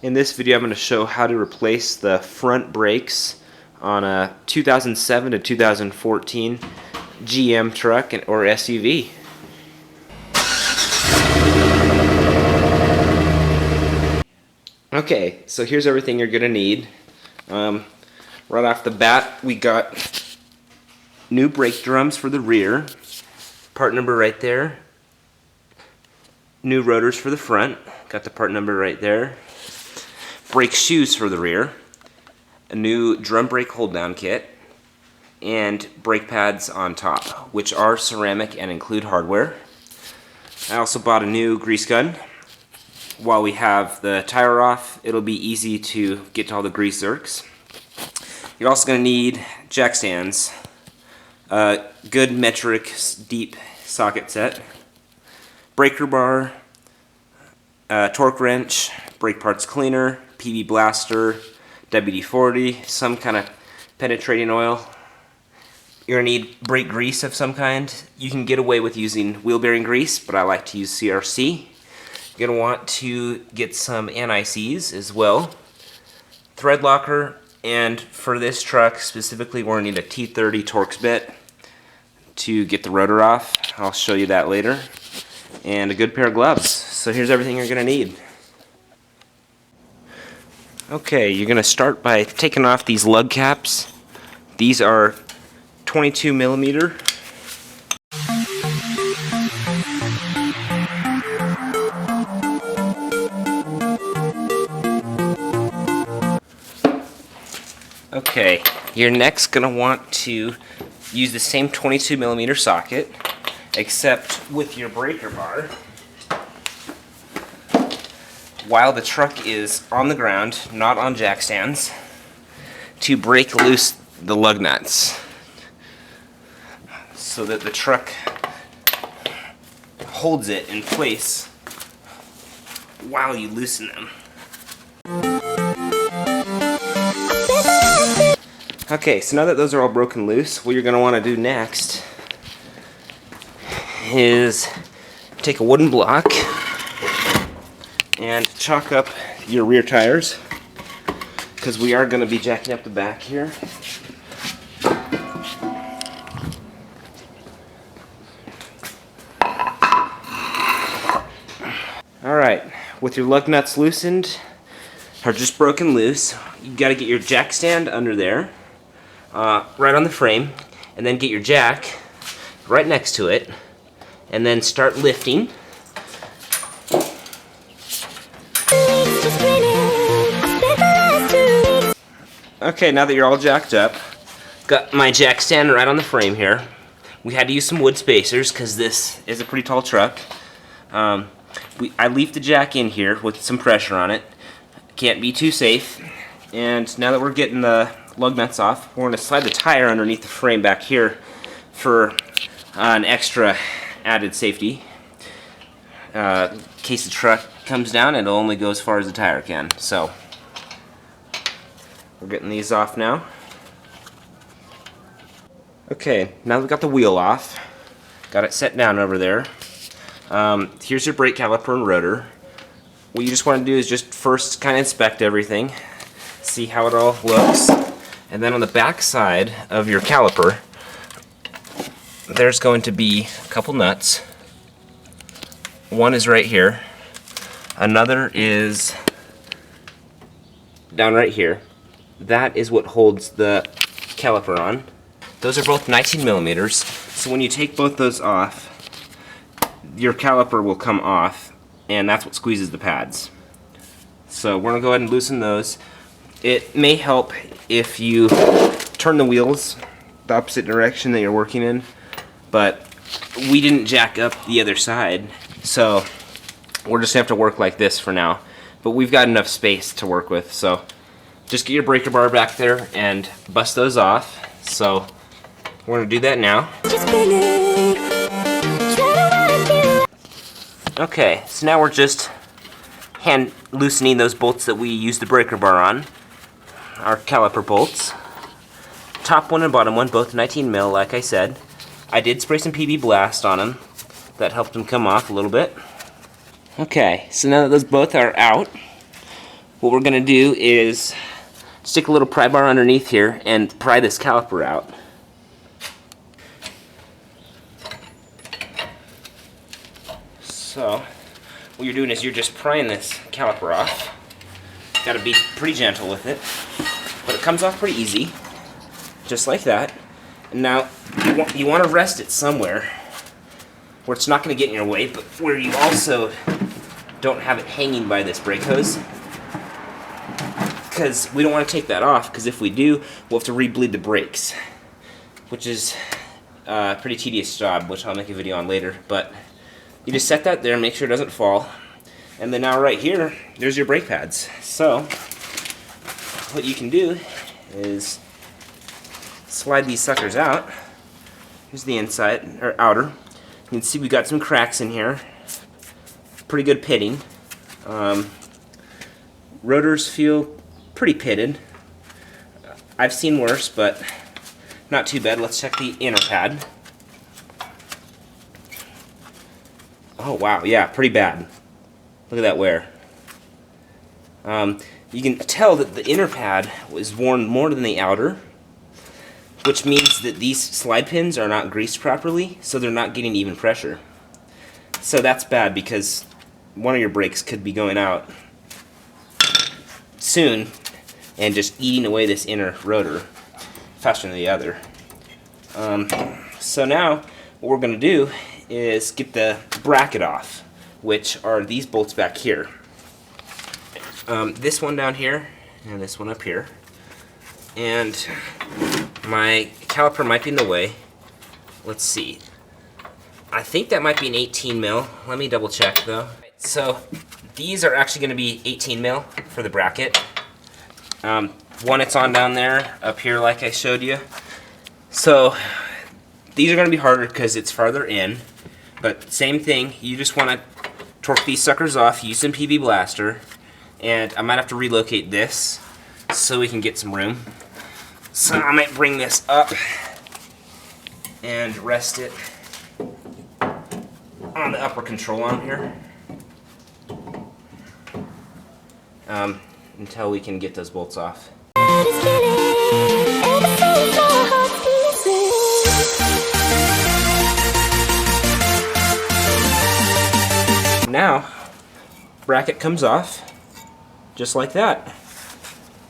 In this video I'm going to show how to replace the front brakes on a 2007 to 2014 GM truck or SUV. Okay, so here's everything you're going to need. Right off the bat, we got new brake drums for the rear, part number right there. New rotors for the front, got the part number right there. Brake shoes for the rear, a new drum brake hold down kit, and brake pads on top, which are ceramic and include hardware. I also bought a new grease gun. While we have the tire off, it'll be easy to get to all the grease zerks. You're also going to need jack stands, a good metric deep socket set, breaker bar, torque wrench, brake parts cleaner, PB blaster, WD-40, some kind of penetrating oil. You're going to need brake grease of some kind. You can get away with using wheel bearing grease, but I like to use CRC. You're going to want to get some anti-seize as well. Thread locker, and for this truck specifically we're going to need a T30 Torx bit to get the rotor off. I'll show you that later. And a good pair of gloves. So here's everything you're going to need. Okay, you're going to start by taking off these lug caps. These are 22 millimeter. Okay, you're next going to want to use the same 22 millimeter socket, except with your breaker bar. While the truck is on the ground, not on jack stands, to break loose the lug nuts so that the truck holds it in place while you loosen them. Okay, so now that those are all broken loose, what you're going to want to do next is take a wooden block and chalk up your rear tires, because we are going to be jacking up the back here. Alright, with your lug nuts loosened, or just broken loose, you got to get your jack stand under there, right on the frame, and then get your jack right next to it, and then start lifting. Okay, now that you're all jacked up, got my jack stand right on the frame here. We had to use some wood spacers because this is a pretty tall truck. I leave the jack in here with some pressure on it. Can't be too safe. And now that we're getting the lug nuts off, we're going to slide the tire underneath the frame back here for an extra added safety. In case the truck comes down, it'll only go as far as the tire can. So we're getting these off now. Okay, now we've got the wheel off. Got it set down over there. Here's your brake caliper and rotor. What you just want to do is just first kind of inspect everything, see how it all looks, and then on the back side of your caliper there's going to be a couple nuts. One is right here, another is down right here. That is what holds the caliper on. Those are both 19 millimeters, so when you take both those off, your caliper will come off, and that's what squeezes the pads. So we're going to go ahead and loosen those. It may help if you turn the wheels the opposite direction that you're working in, but we didn't jack up the other side, so we're just going to have to work like this for now. But we've got enough space to work with, so just get your breaker bar back there and bust those off. So we're going to do that now. Okay, so now we're just hand loosening those bolts that we used the breaker bar on, our caliper bolts. Top one and bottom one, both 19 mil, like I said. I did spray some PB Blast on them. That helped them come off a little bit. Okay, so now that those both are out, what we're going to do is stick a little pry bar underneath here and pry this caliper out. So what you're doing is you're just prying this caliper off. Got to be pretty gentle with it, but it comes off pretty easy, just like that. And now you want to rest it somewhere where it's not going to get in your way, but where you also don't have it hanging by this brake hose, because we don't want to take that off, because if we do, we'll have to re-bleed the brakes, which is a pretty tedious job, which I'll make a video on later. But you just set that there, make sure it doesn't fall, and then now right here, there's your brake pads. So what you can do is slide these suckers out. Here's the inside, or outer. You can see we got some cracks in here. Pretty good pitting. Rotors feel pretty pitted. I've seen worse, but not too bad. Let's check the inner pad. Oh wow, yeah, pretty bad. Look at that wear. You can tell that the inner pad was worn more than the outer, which means that these slide pins are not greased properly, so they're not getting even pressure. So that's bad, because one of your brakes could be going out soon and just eating away this inner rotor faster than the other. So now what we're going to do is get the bracket off, which are these bolts back here. This one down here and this one up here. And my caliper might be in the way. Let's see. I think that might be an 18 mil. Let me double check though. So these are actually going to be 18 mil for the bracket. One it's on down there, up here like I showed you. So these are going to be harder because it's farther in. But same thing, you just want to torque these suckers off, use some PV Blaster. And I might have to relocate this so we can get some room. So I might bring this up and rest it on the upper control arm here until we can get those bolts off. Now, bracket comes off just like that.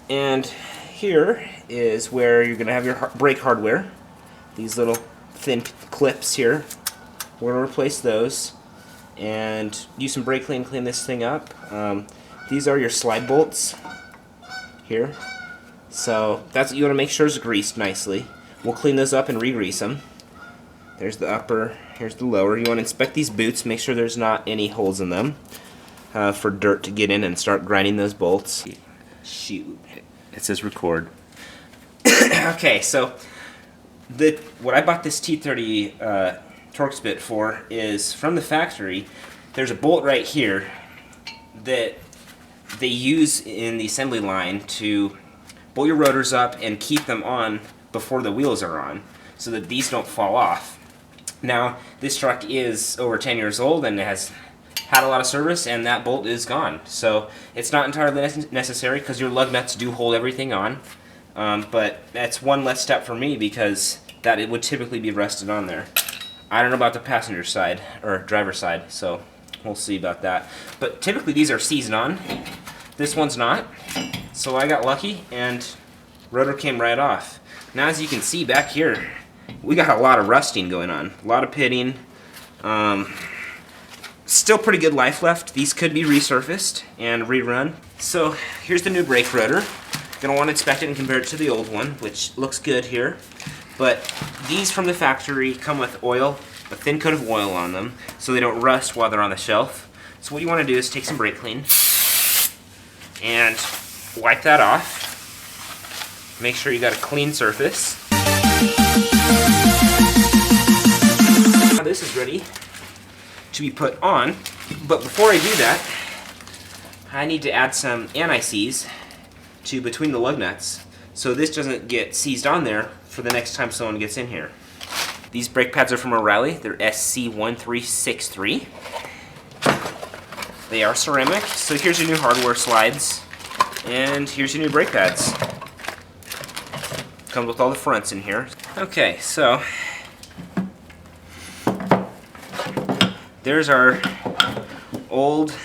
And here is where you're going to have your brake hardware. These little thin clips here. We're going to replace those and use some brake clean, clean this thing up. These are your slide bolts here. So that's what you want to make sure is greased nicely. We'll clean those up and re-grease them. There's the upper, here's the lower. You want to inspect these boots, make sure there's not any holes in them for dirt to get in, and start grinding those bolts. Shoot, it says record. Okay, so what I bought this T30 Torx bit for is from the factory. There's a bolt right here that they use in the assembly line to bolt your rotors up and keep them on before the wheels are on, so that these don't fall off. Now, this truck is over 10 years old and has had a lot of service, and that bolt is gone. So it's not entirely necessary, because your lug nuts do hold everything on. But that's one less step for me, because that it would typically be rusted on there. I don't know about the passenger side or driver side, so we'll see about that. But typically these are seasoned on. This one's not. So I got lucky and rotor came right off. Now as you can see back here, we got a lot of rusting going on. A lot of pitting. Still pretty good life left. These could be resurfaced and rerun. So here's the new brake rotor. Gonna want to inspect it and compare it to the old one, which looks good here. But these from the factory come with oil, a thin coat of oil on them, so they don't rust while they're on the shelf. So what you want to do is take some brake clean and wipe that off. Make sure you got a clean surface. Now this is ready to be put on, but before I do that, I need to add some anti-seize to between the lug nuts, so this doesn't get seized on there for the next time someone gets in here. These brake pads are from O'Reilly. They're SC1363. They are ceramic, so here's your new hardware slides. And here's your new brake pads. Comes with all the fronts in here. Okay, so there's our old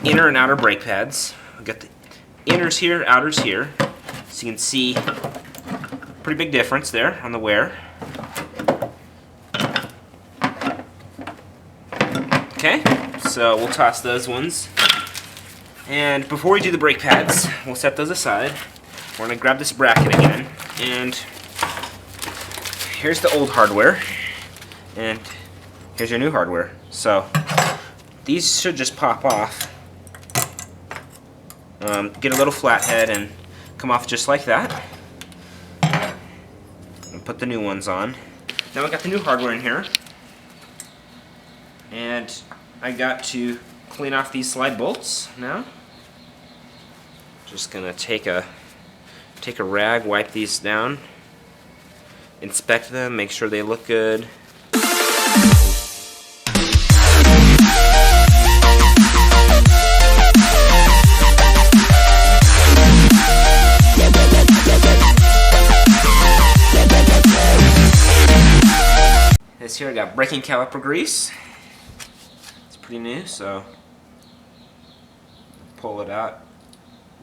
inner and outer brake pads. We've got the inners here, outers here. So you can see pretty big difference there on the wear. Okay, so we'll toss those ones. And before we do the brake pads, we'll set those aside. We're gonna grab this bracket again, and here's the old hardware, and here's your new hardware. So these should just pop off, get a little flathead and come off just like that. And put the new ones on. Now we got the new hardware in here, and I got to clean off these slide bolts now. Just gonna take a rag, wipe these down, inspect them, make sure they look good. This here I got braking caliper grease. It's pretty new, so pull it out.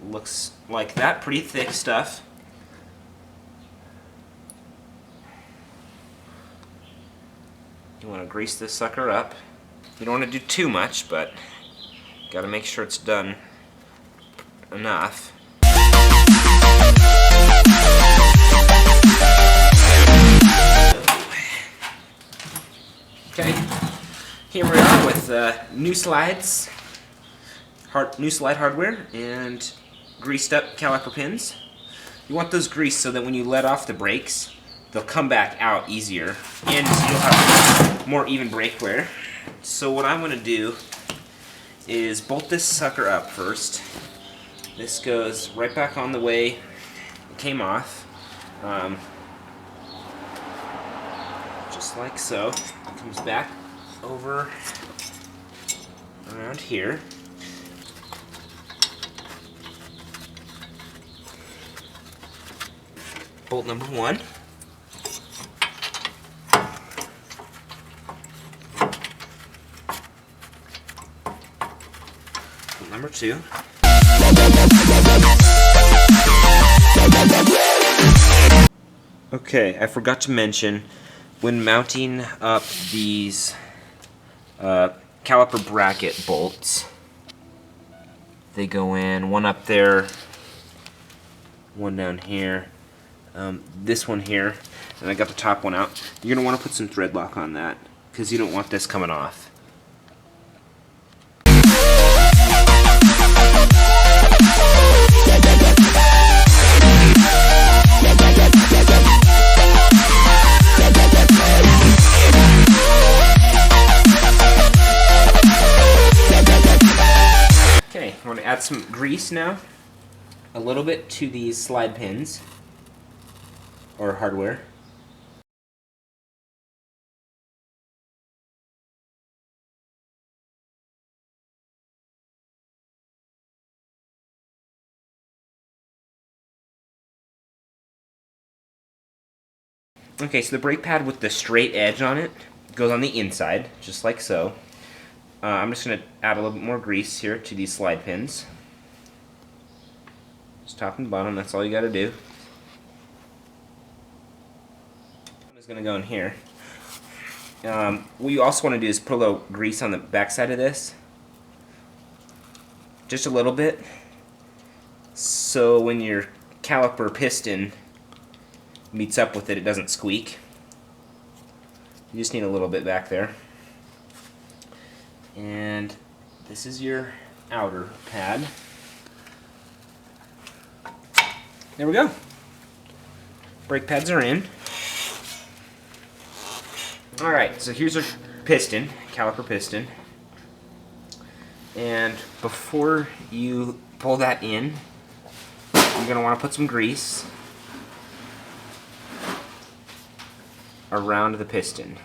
Looks like that, pretty thick stuff. You want to grease this sucker up. You don't want to do too much, but got to make sure it's done enough. Okay, here we are with new slides, new slide hardware, and greased up caliper pins. You want those greased so that when you let off the brakes, they'll come back out easier, and you'll have more even brake wear. So what I'm going to do is bolt this sucker up first. This goes right back on the way it came off, just like so. It comes back over around here. Bolt number 1. Bolt number 2. Okay, I forgot to mention, when mounting up these caliper bracket bolts, they go in, one up there, one down here. This one here, and I got the top one out. You're going to want to put some thread lock on that, because you don't want this coming off. Okay, I want to add some grease now, a little bit to these slide pins. Or hardware. Okay, so the brake pad with the straight edge on it goes on the inside, just like so. I'm just going to add a little bit more grease here to these slide pins. Just top and bottom, that's all you got to do. Is going to go in here. What you also want to do is put a little grease on the back side of this, just a little bit, so when your caliper piston meets up with it, it doesn't squeak. You just need a little bit back there. And this is your outer pad. There we go. Brake pads are in. Alright, so here's our piston, caliper piston. And before you pull that in, you're going to want to put some grease around the piston.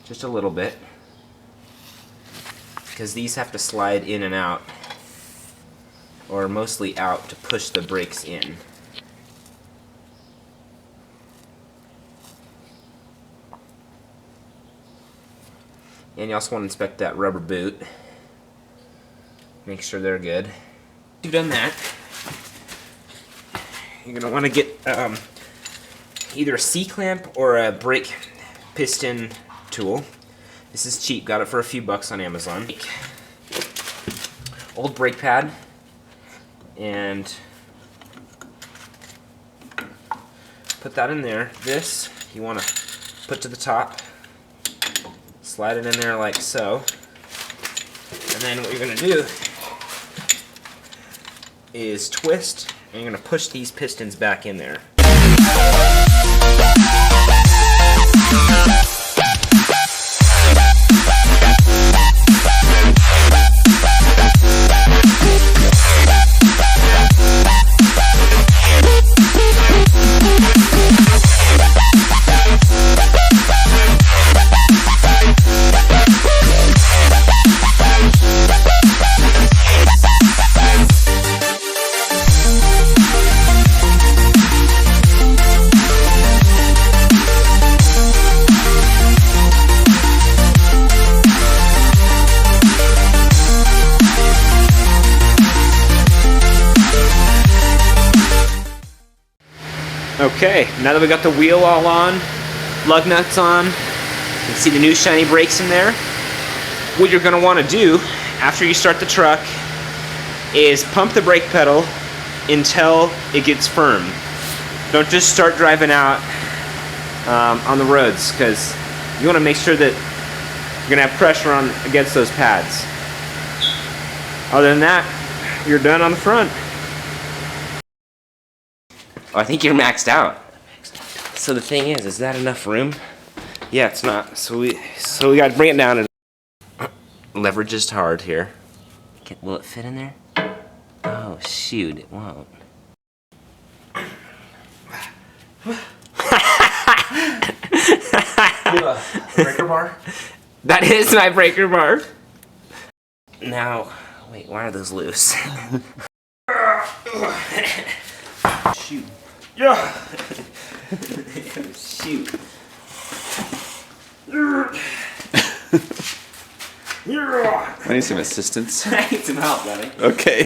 Just a little bit. because these have to slide in and out, or mostly out, to push the brakes in. And you also want to inspect that rubber boot. Make sure they're good. You've done that, you're going to want to get either a C-clamp or a brake piston tool. This is cheap, got it for a few bucks on Amazon. Old brake pad, and put that in there. This you want to put to the top, slide it in there like so, and then what you're going to do is twist, and you're going to push these pistons back in there. Okay, now that we got the wheel all on, lug nuts on, you can see the new shiny brakes in there. What you're going to want to do after you start the truck is pump the brake pedal until it gets firm. Don't just start driving out on the roads, because you want to make sure that you're going to have pressure on against those pads. Other than that, you're done on the front. Oh, I think you're maxed out. So the thing is that enough room? Yeah, it's not. So we got to bring it down. And leverage is hard here. Will it fit in there? Oh shoot, it won't. Breaker bar? That is my breaker bar. Now, wait, why are those loose? Shoot. Yeah. Shoot. I need some assistance. I need some help, buddy. Okay.